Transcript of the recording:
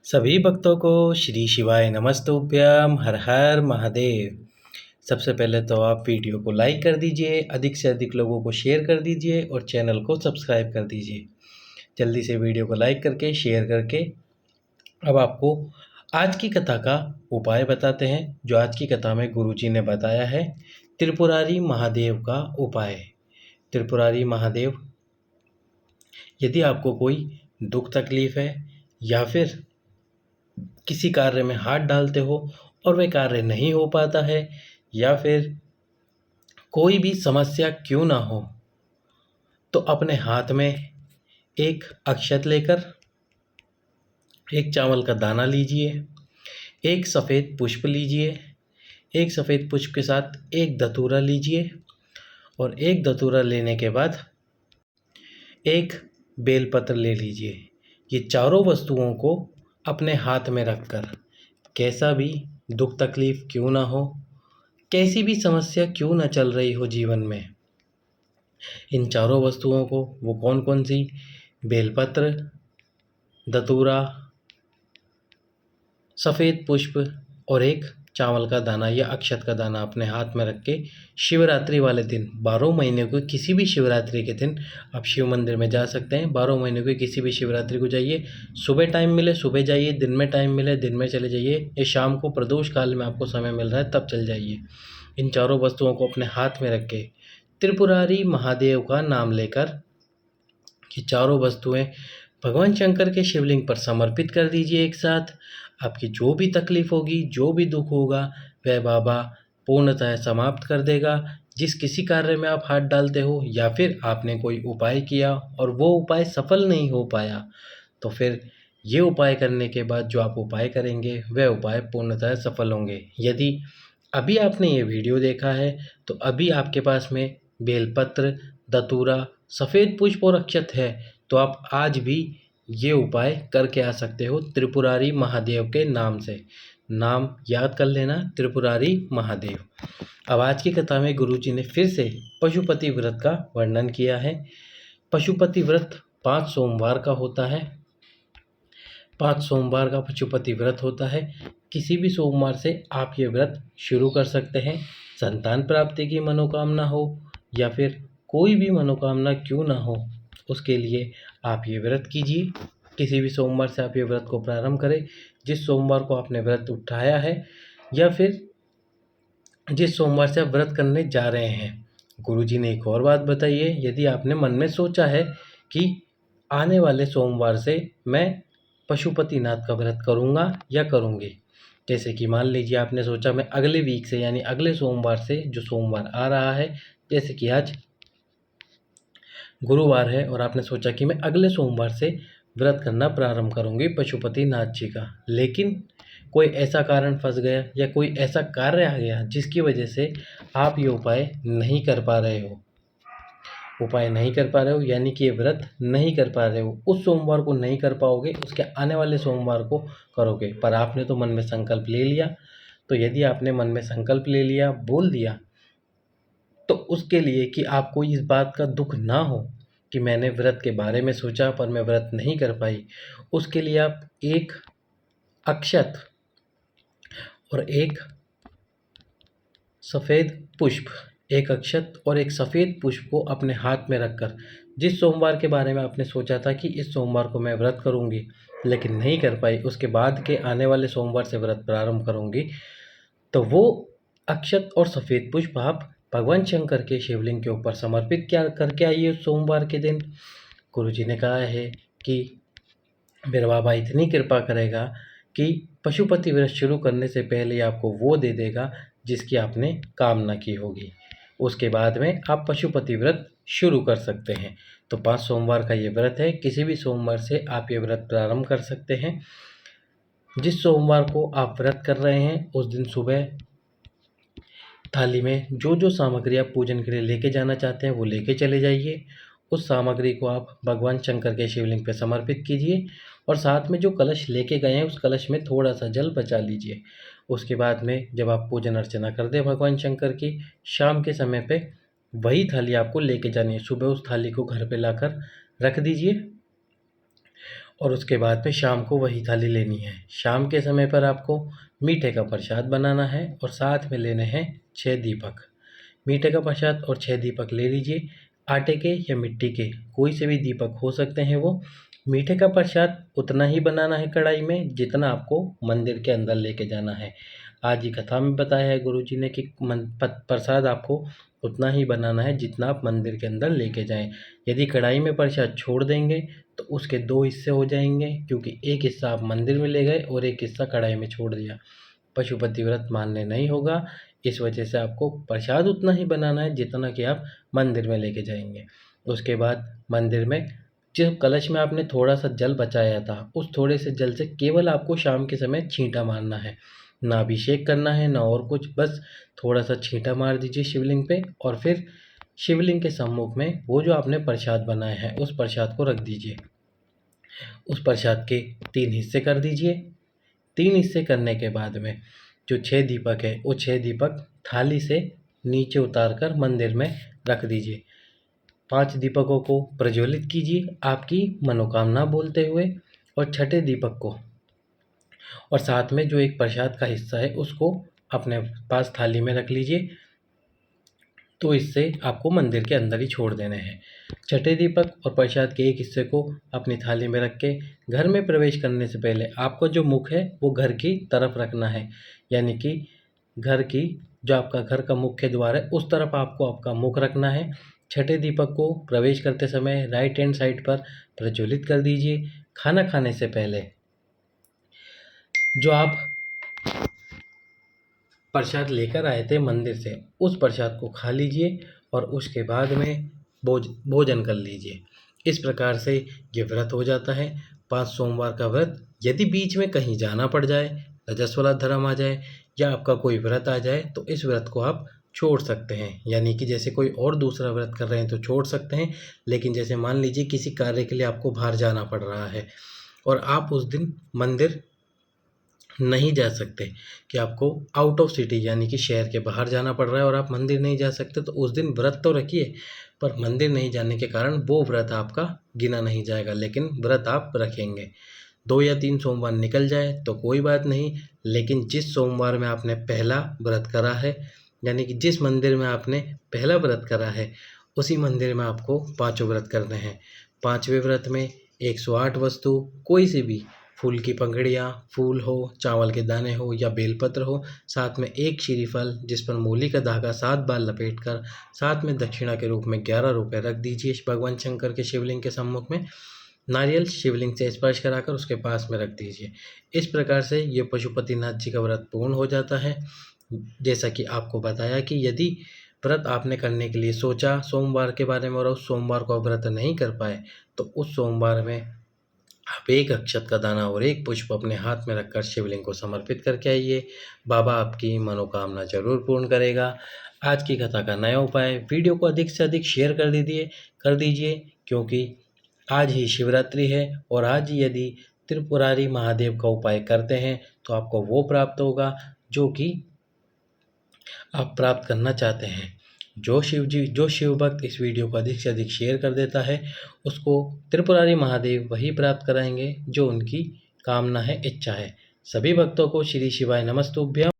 सभी भक्तों को श्री शिवाय नमस्तुभ्यम हर हर महादेव। सबसे पहले तो आप वीडियो को लाइक कर दीजिए, अधिक से अधिक लोगों को शेयर कर दीजिए और चैनल को सब्सक्राइब कर दीजिए। जल्दी से वीडियो को लाइक करके शेयर करके अब आपको आज की कथा का उपाय बताते हैं। जो आज की कथा में गुरुजी ने बताया है त्रिपुरारी महादेव का उपाय। त्रिपुरारी महादेव, यदि आपको कोई दुख तकलीफ है या फिर किसी कार्य में हाथ डालते हो और वह कार्य नहीं हो पाता है, या फिर कोई भी समस्या क्यों ना हो, तो अपने हाथ में एक अक्षत लेकर एक चावल का दाना लीजिए, एक सफ़ेद पुष्प लीजिए, एक सफ़ेद पुष्प के साथ एक धतूरा लीजिए और एक धतूरा लेने के बाद एक बेलपत्र ले लीजिए। ये चारों वस्तुओं को अपने हाथ में रखकर, कैसा भी दुख तकलीफ क्यों ना हो, कैसी भी समस्या क्यों ना चल रही हो जीवन में, इन चारों वस्तुओं को, वो कौन कौन सी, बेलपत्र, धतूरा, सफ़ेद पुष्प और एक चावल का दाना या अक्षत का दाना अपने हाथ में रख के शिवरात्रि वाले दिन, 12 महीने को किसी भी शिवरात्रि के दिन आप शिव मंदिर में जा सकते हैं। 12 महीने को किसी भी शिवरात्रि को जाइए। सुबह टाइम मिले सुबह जाइए, दिन में टाइम मिले दिन में चले जाइए, या शाम को प्रदोष काल में आपको समय मिल रहा है तब चल जाइए। इन चारों वस्तुओं को अपने हाथ में रख के त्रिपुरारी महादेव का नाम लेकर ये चारों वस्तुएं भगवान शंकर के शिवलिंग पर समर्पित कर दीजिए एक साथ। आपकी जो भी तकलीफ होगी, जो भी दुख होगा, वह बाबा पूर्णतः समाप्त कर देगा। जिस किसी कार्य में आप हाथ डालते हो या फिर आपने कोई उपाय किया और वो उपाय सफल नहीं हो पाया, तो फिर ये उपाय करने के बाद जो आप उपाय करेंगे वह उपाय पूर्णतः सफल होंगे। यदि अभी आपने ये वीडियो देखा है तो अभी आपके पास में बेलपत्र, धतूरा, सफ़ेद पुष्प और अक्षत है, तो आप आज भी ये उपाय करके आ सकते हो त्रिपुरारी महादेव के नाम से। नाम याद कर लेना, त्रिपुरारी महादेव। अब आज की कथा में गुरुजी ने फिर से पशुपति व्रत का वर्णन किया है। पशुपति व्रत 5 सोमवार का होता है। 5 सोमवार का पशुपति व्रत होता है। किसी भी सोमवार से आप ये व्रत शुरू कर सकते हैं। संतान प्राप्ति की मनोकामना हो या फिर कोई भी मनोकामना क्यों ना हो, उसके लिए आप ये व्रत कीजिए। किसी भी सोमवार से आप ये व्रत को प्रारंभ करें। जिस सोमवार को आपने व्रत उठाया है या फिर जिस सोमवार से आप व्रत करने जा रहे हैं। गुरुजी ने एक और बात बताई है, यदि आपने मन में सोचा है कि आने वाले सोमवार से मैं पशुपतिनाथ का व्रत करूँगा या करूँगी, जैसे कि मान लीजिए आपने सोचा मैं अगले वीक से यानी अगले सोमवार से, जो सोमवार आ रहा है, जैसे कि आज गुरुवार है और आपने सोचा कि मैं अगले सोमवार से व्रत करना प्रारंभ करूँगी पशुपतिनाथ जी का, लेकिन कोई ऐसा कारण फंस गया या कोई ऐसा कार्य आ गया जिसकी वजह से आप ये उपाय नहीं कर पा रहे हो, यानी कि ये व्रत नहीं कर पा रहे हो, उस सोमवार को नहीं कर पाओगे, उसके आने वाले सोमवार को करोगे। पर आपने तो मन में संकल्प ले लिया। तो यदि आपने मन में संकल्प ले लिया, बोल दिया, तो उसके लिए कि आपको इस बात का दुख ना हो कि मैंने व्रत के बारे में सोचा पर मैं व्रत नहीं कर पाई, उसके लिए आप एक अक्षत और एक सफ़ेद पुष्प, एक अक्षत और एक सफ़ेद पुष्प को अपने हाथ में रखकर, जिस सोमवार के बारे में आपने सोचा था कि इस सोमवार को मैं व्रत करूंगी लेकिन नहीं कर पाई, उसके बाद के आने वाले सोमवार से व्रत प्रारंभ करूंगी, तो वो अक्षत और सफ़ेद पुष्प आप भगवान शंकर के शिवलिंग के ऊपर समर्पित क्या करके आइए उस सोमवार के दिन। गुरुजी ने कहा है कि मेरा बाबा इतनी कृपा करेगा कि पशुपति व्रत शुरू करने से पहले आपको वो दे देगा जिसकी आपने कामना की होगी। उसके बाद में आप पशुपति व्रत शुरू कर सकते हैं। तो 5 सोमवार का ये व्रत है। किसी भी सोमवार से आप ये व्रत प्रारंभ कर सकते हैं। जिस सोमवार को आप व्रत कर रहे हैं उस दिन सुबह थाली में जो जो सामग्री आप पूजन के लिए लेके जाना चाहते हैं वो लेके चले जाइए। उस सामग्री को आप भगवान शंकर के शिवलिंग पे समर्पित कीजिए और साथ में जो कलश लेके गए हैं उस कलश में थोड़ा सा जल बचा लीजिए। उसके बाद में जब आप पूजन अर्चना कर दें भगवान शंकर की, शाम के समय पे वही थाली आपको लेके जानी है। सुबह उस थाली को घर पे लाकर रख दीजिए और उसके बाद में शाम को वही थाली लेनी है। शाम के समय पर आपको मीठे का प्रसाद बनाना है और साथ में लेने हैं 6 दीपक। मीठे का प्रसाद और 6 दीपक ले लीजिए। आटे के या मिट्टी के कोई से भी दीपक हो सकते हैं वो। मीठे का प्रसाद उतना ही बनाना है कढ़ाई में जितना आपको मंदिर के अंदर लेके जाना है। आज की कथा में बताया है गुरुजी ने कि प्रसाद आपको उतना ही बनाना है जितना आप मंदिर के अंदर लेके जाएं। यदि कढ़ाई में प्रसाद छोड़ देंगे तो उसके 2 हिस्से हो जाएंगे, क्योंकि एक हिस्सा आप मंदिर में ले गए और एक हिस्सा कढ़ाई में छोड़ दिया। पशुपति व्रत मानने नहीं होगा। इस वजह से आपको प्रसाद उतना ही बनाना है जितना कि आप मंदिर में लेके जाएंगे। उसके बाद मंदिर में जिस कलश में आपने थोड़ा सा जल बचाया था, उस थोड़े से जल से केवल आपको शाम के समय छींटा मारना है। ना अभिषेक करना है ना और कुछ, बस थोड़ा सा छींटा मार दीजिए शिवलिंग पे और फिर शिवलिंग के सम्मुख में वो जो आपने प्रसाद बनाया है उस प्रसाद को रख दीजिए। उस प्रसाद के 3 हिस्से कर दीजिए। 3 हिस्से करने के बाद में जो 6 दीपक है वो 6 दीपक थाली से नीचे उतार कर मंदिर में रख दीजिए। 5 दीपकों को प्रज्वलित कीजिए आपकी मनोकामना बोलते हुए, और छठे दीपक को और साथ में जो एक प्रसाद का हिस्सा है उसको अपने पास थाली में रख लीजिए। तो इससे आपको मंदिर के अंदर ही छोड़ देने हैं। छठे दीपक और प्रसाद के एक हिस्से को अपनी थाली में रख के घर में प्रवेश करने से पहले आपको जो मुख है वो घर की तरफ रखना है, यानी कि घर की जो आपका घर का मुख्य द्वार है उस तरफ आपको आपका मुख रखना है। छठे दीपक को प्रवेश करते समय राइट हैंड साइड पर प्रज्वलित कर दीजिए। खाना खाने से पहले जो आप प्रसाद लेकर आए थे मंदिर से उस प्रसाद को खा लीजिए और उसके बाद में भोजन कर लीजिए। इस प्रकार से ये व्रत हो जाता है 5 सोमवार का व्रत। यदि बीच में कहीं जाना पड़ जाए, रजस्वला धर्म आ जाए या आपका कोई व्रत आ जाए तो इस व्रत को आप छोड़ सकते हैं। यानी कि जैसे कोई और दूसरा व्रत कर रहे हैं तो छोड़ सकते हैं, लेकिन जैसे मान लीजिए किसी कार्य के लिए आपको बाहर जाना पड़ रहा है और आप उस दिन मंदिर नहीं जा सकते, कि आपको आउट ऑफ सिटी यानी कि शहर के बाहर जाना पड़ रहा है और आप मंदिर नहीं जा सकते, तो उस दिन व्रत तो रखिए, पर मंदिर नहीं जाने के कारण वो व्रत आपका गिना नहीं जाएगा, लेकिन व्रत आप रखेंगे। 2 या 3 सोमवार निकल जाए तो कोई बात नहीं, लेकिन जिस सोमवार में आपने पहला व्रत करा है, यानी कि जिस मंदिर में आपने पहला व्रत करा है उसी मंदिर में आपको 5 व्रत करने हैं। 5वें व्रत में 108 वस्तु, कोई सी भी फूल की पंखुड़ियाँ, फूल हो, चावल के दाने हो या बेलपत्र हो, साथ में 1 श्रीफल जिस पर मूली का धागा 7 बार लपेटकर साथ में दक्षिणा के रूप में 11 रुपये रख दीजिए भगवान शंकर के शिवलिंग के सम्मुख में। नारियल शिवलिंग से स्पर्श कराकर उसके पास में रख दीजिए। इस प्रकार से ये पशुपतिनाथ जी का व्रत पूर्ण हो जाता है। जैसा कि आपको बताया कि यदि व्रत आपने करने के लिए सोचा सोमवार के बारे में और उस सोमवार को व्रत नहीं कर पाए, तो उस सोमवार में आप 1 अक्षत का दाना और 1 पुष्प अपने हाथ में रखकर शिवलिंग को समर्पित करके आइए। बाबा आपकी मनोकामना जरूर पूर्ण करेगा। आज की कथा का नया उपाय, वीडियो को अधिक से अधिक शेयर कर दीजिए, क्योंकि आज ही शिवरात्रि है और आज ही यदि त्रिपुरारी महादेव का उपाय करते हैं तो आपको वो प्राप्त होगा जो कि आप प्राप्त करना चाहते हैं। जो शिव भक्त इस वीडियो को अधिक से अधिक शेयर कर देता है उसको त्रिपुरारी महादेव वही प्राप्त कराएंगे जो उनकी कामना है, इच्छा है। सभी भक्तों को श्री शिवाय नमस्तुभ्यम।